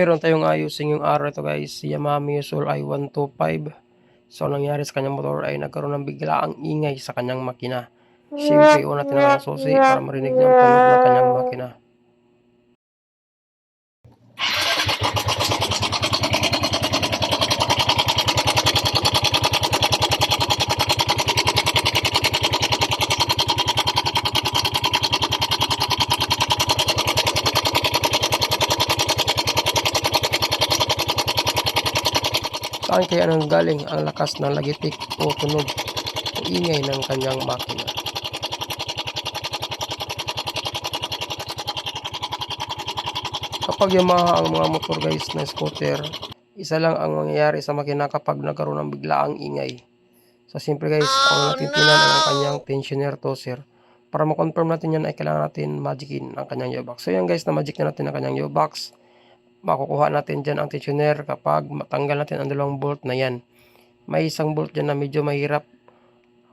meron tayong ayusin yung araw ito guys, si Yamaha Miusol i125. So nangyari sa kanyang motor ay nagkaroon ng biglaang ingay sa kanyang makina. Siyempre una tinagal ang susi para marinig niya ang tunog ng kanyang makina. Saan kaya nanggaling ang lakas ng lagitik o tunog o ingay ng kanyang makina? Kapag Yamaha ang mga motor guys na scooter, isa lang ang mangyayari sa makina kapag nagkaroon ng biglaang ingay. So siyempre guys, ang natin tinan ang kanyang tensioner tosser. Para ma-confirm natin yan ay kailangan natin magicin ang kanyang gearbox. So yan guys, na magic na natin ang kanyang gearbox. Makukuha natin dyan ang tensioner kapag matanggal natin ang dalawang bolt na yan. May isang bolt dyan na medyo mahirap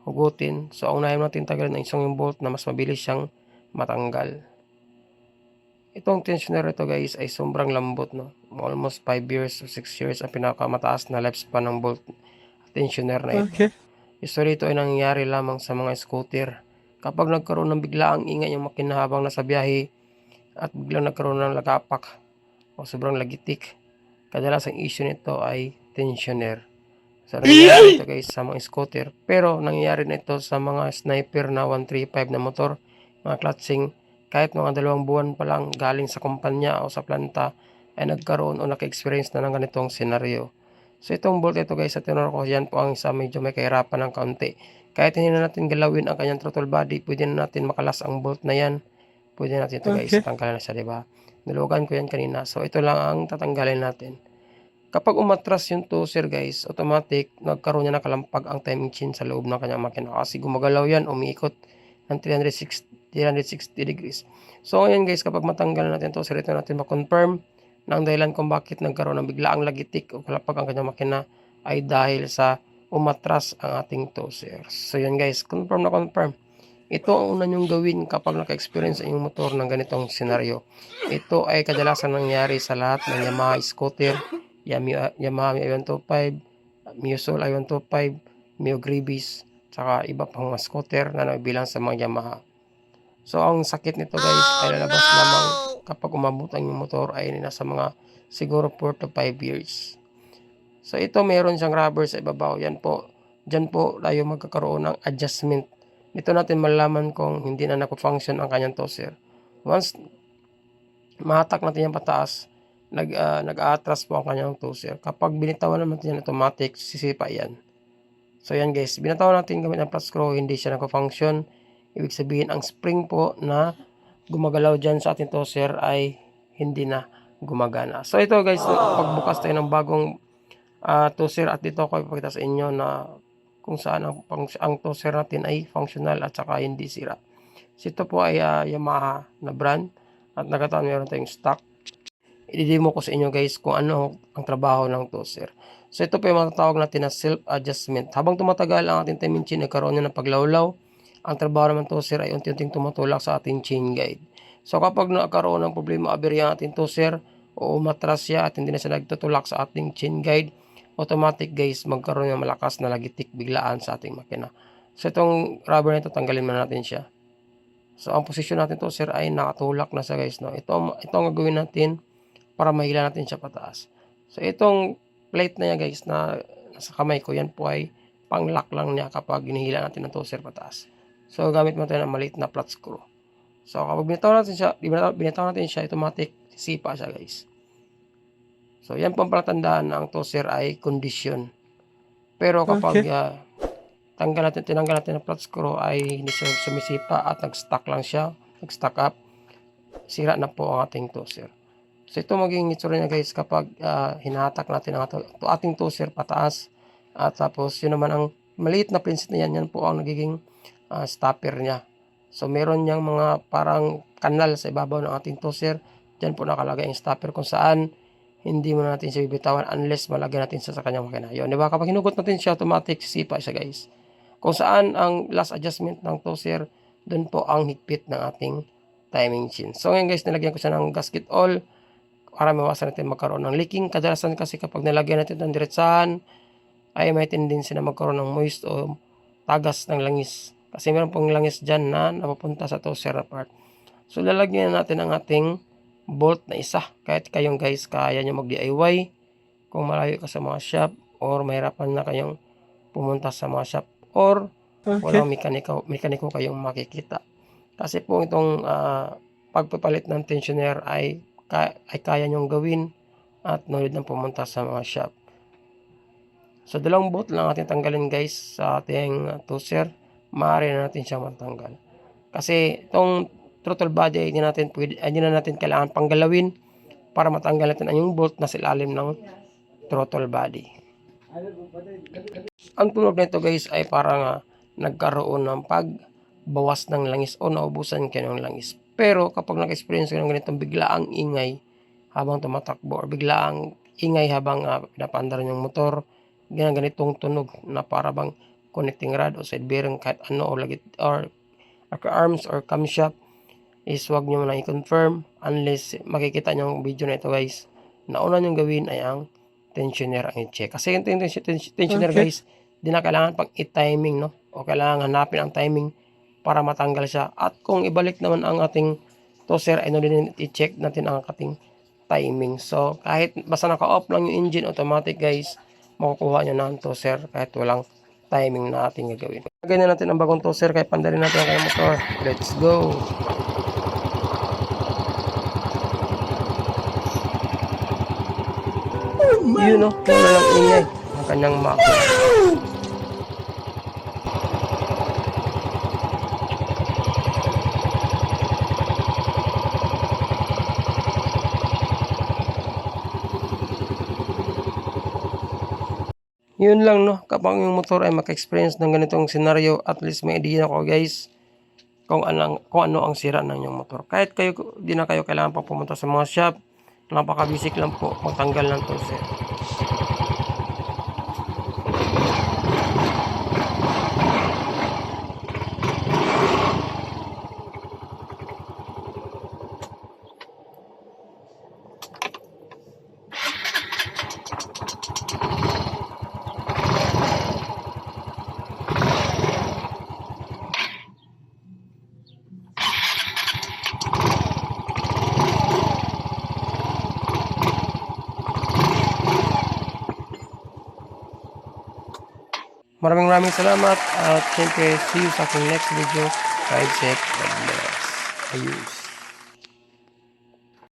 hugutin. So ang unahin natin tanggalin ang isang bolt na mas mabilis siyang matanggal. Itong tensioner ito guys ay sobrang lambot, no? Almost 5 years or 6 years ang pinakamataas na lifespan ng bolt tensioner na ito. Okay. Usually ito ay nangyayari lamang sa mga scooter. Kapag nagkaroon ng biglaang ingay yung makina habang nasa biyahe at biglang nagkaroon ng lagapak o sobrang lagitik, kadalasang issue nito ay tensioner. So nangyayari ito guys sa mga scooter, pero nangyayari na ito sa mga sniper na 135 na motor, mga clutching, kahit mga 2 buwan pa lang galing sa kumpanya o sa planta ay nagkaroon o naka-experience na ng ganitong senaryo. So itong bolt ito guys, sa tinuro ko, yan po ang isa medyo may kahirapan ng kaunti. Kahit hindi na natin galawin ang kanyang throttle body, pwede na natin makalas ang bolt na yan. Pwede natin ito guys, tanggalin na siya, diba? Nilugan ko yan kanina. So ito lang ang tatanggalin natin. Kapag umatras yung tosser guys, automatic nagkaroon niya ng kalampag ang timing chain sa loob ng kanyang makina. Kasi gumagalaw yan, umiikot ng 360 degrees. So ngayon guys, kapag matanggal natin tosser, ito natin ma-confirm na ang dahilan kung bakit nagkaroon ng biglaang lagitik o kalapag ang kanyang makina ay dahil sa umatras ang ating tosser. So yan guys, confirm na confirm. Ito ang una nyong gawin kapag naka-experience ang inyong motor ng ganitong senaryo. Ito ay kadalasan nangyari sa lahat ng Yamaha scooter, Yamaha i125, Miusol i125, Mio Greaves, saka iba pang mga scooter na nabilang sa mga Yamaha. So ang sakit nito guys ay lalabas lamang kapag umabot ang inyong motor ay nasa mga siguro 4 to 5 years. So ito meron siyang rubber sa ibabaw. Yan po, dyan po tayo magkakaroon ng adjustment. Dito natin malaman kung hindi na nako-function ang kanyang tosser. Once mahatak natin yan pataas, nag-a-atras po ang kanyang tosser. Kapag binitawan naman natin yan automatic, sisipa yan. So yan guys, binitawan natin gamit ang flat screw, hindi siya nako-function. Ibig sabihin ang spring po na gumagalaw dyan sa ating tosser ay hindi na gumagana. So ito guys, pagbukas tayo ng bagong tosser at dito ako ipakita sa inyo na kung saan ang tosser natin ay functional at saka hindi sira. So ito po ay Yamaha na brand at nagkataon meron tayong stock. I-demo ko sa inyo guys kung ano ang trabaho ng tosser. So ito po yung matatawag natin na self-adjustment. Habang tumatagal ang ating timing chain, nagkaroon na ng paglawlaw, ang trabaho naman tosser ay unti-unting tumutulak sa ating chain guide. So kapag nagkaroon ng problema, aberya ang ating tosser o umatras siya at hindi na siya nagtutulak sa ating chain guide, automatic guys, magkaroon ng malakas na lagitik biglaan sa ating makina. So itong rubber na ito, tanggalin muna natin siya. So ang posisyon natin to sir ay nakatulak na siya guys, no. Ito ang gagawin natin para mahila natin siya pataas. So itong plate na yan guys na nasa kamay ko, yan po ay pang-lock lang niya kapag hinihila natin ng tosser pataas. So gamit mo tayo ng maliit na flat screw. So kapag binitawan natin siya, automatic sisipa siya guys. So yan po ang palatandaan na ang tosser ay condition. Pero kapag tinanggal natin ang flat screw ay hindi siya sumisipa at nag-stuck lang siya, nag-stuck up, sira na po ang ating tosser. So ito magiging itsura niya guys kapag hinahatak natin ang ating tosser pataas at tapos yun naman ang maliit na pinset na yan po ang nagiging stopper niya. So meron niyang mga parang kanal sa ibabaw ng ating tosser. Diyan po nakalagay ang stopper kung saan hindi mo natin siya bibitawan unless malagyan natin siya sa kanyang makina. Yun, di ba? Kapag hinugot natin siya, automatic sisipa siya guys. Kung saan ang last adjustment ng tosser, dun po ang higpit ng ating timing chain. So ngayon guys, nilagyan ko siya ng gasket all para mawasan natin magkaroon ng leaking. Kadalasan kasi kapag nilagyan natin ng diretsahan ay may tendency na magkaroon ng moist o tagas ng langis. Kasi meron pong langis dyan na napupunta sa toaster na part. So lalagyan natin ang ating bolt na isa. Kahit kayong guys kaya nyo mag-DIY kung malayo ka sa mga shop or mahirapan na kayong pumunta sa mga shop or walang mekaniko kayong makikita. Kasi po itong pagpapalit ng tensioner ay kaya nyong gawin at no need nang pumunta sa mga shop. So dalawang bolt lang natin tanggalin guys sa ating toaster. Maaari na natin siyang matanggal. Kasi itong throttle body ay hindi na natin kailangan panggalawin para matanggal natin ang yung bolt na sa ilalim ng throttle body. Ang tunog nito guys ay parang nagkaroon ng pagbawas ng langis o naubusan kayo ng langis. Pero kapag nag-experience kayo ng ganitong biglaang ingay habang tumatakbo or biglaang ingay habang pinapaandar yung motor, ganitong tunog na para bang connecting rod o side bearing kahit ano or arms or camshaft is wag nyo na i-confirm unless makikita nyo ang video na ito guys. Nauna nyo gawin ay ang tensioner ang i-check. Kasi yung tensioner guys, di na kailangan pang i-timing no? O kailangan hanapin ang timing para matanggal siya. At kung ibalik naman ang ating toaster ay din i-check natin ang ating timing. So kahit basta naka-off lang yung engine automatic guys, makukuha nyo na ang toaster kahit walang timing na ating gagawin. Ganyan natin ang bagong toaster kaya pandalin natin ang kanyang motor. Let's go! Yun no, wala lang ingay ang kanyang makina. Yun lang no, kapag yung motor ay maka-experience ng ganitong senaryo, at least may idea ako guys kung ano ang sira ng yung motor. Kahit kayo di na kayo kailangan pa pumunta sa mga shop, napaka-basic lang po magtanggal ng toaster. Maraming salamat at syempre see you sa aking next video. Ride safe, God bless. Ayos.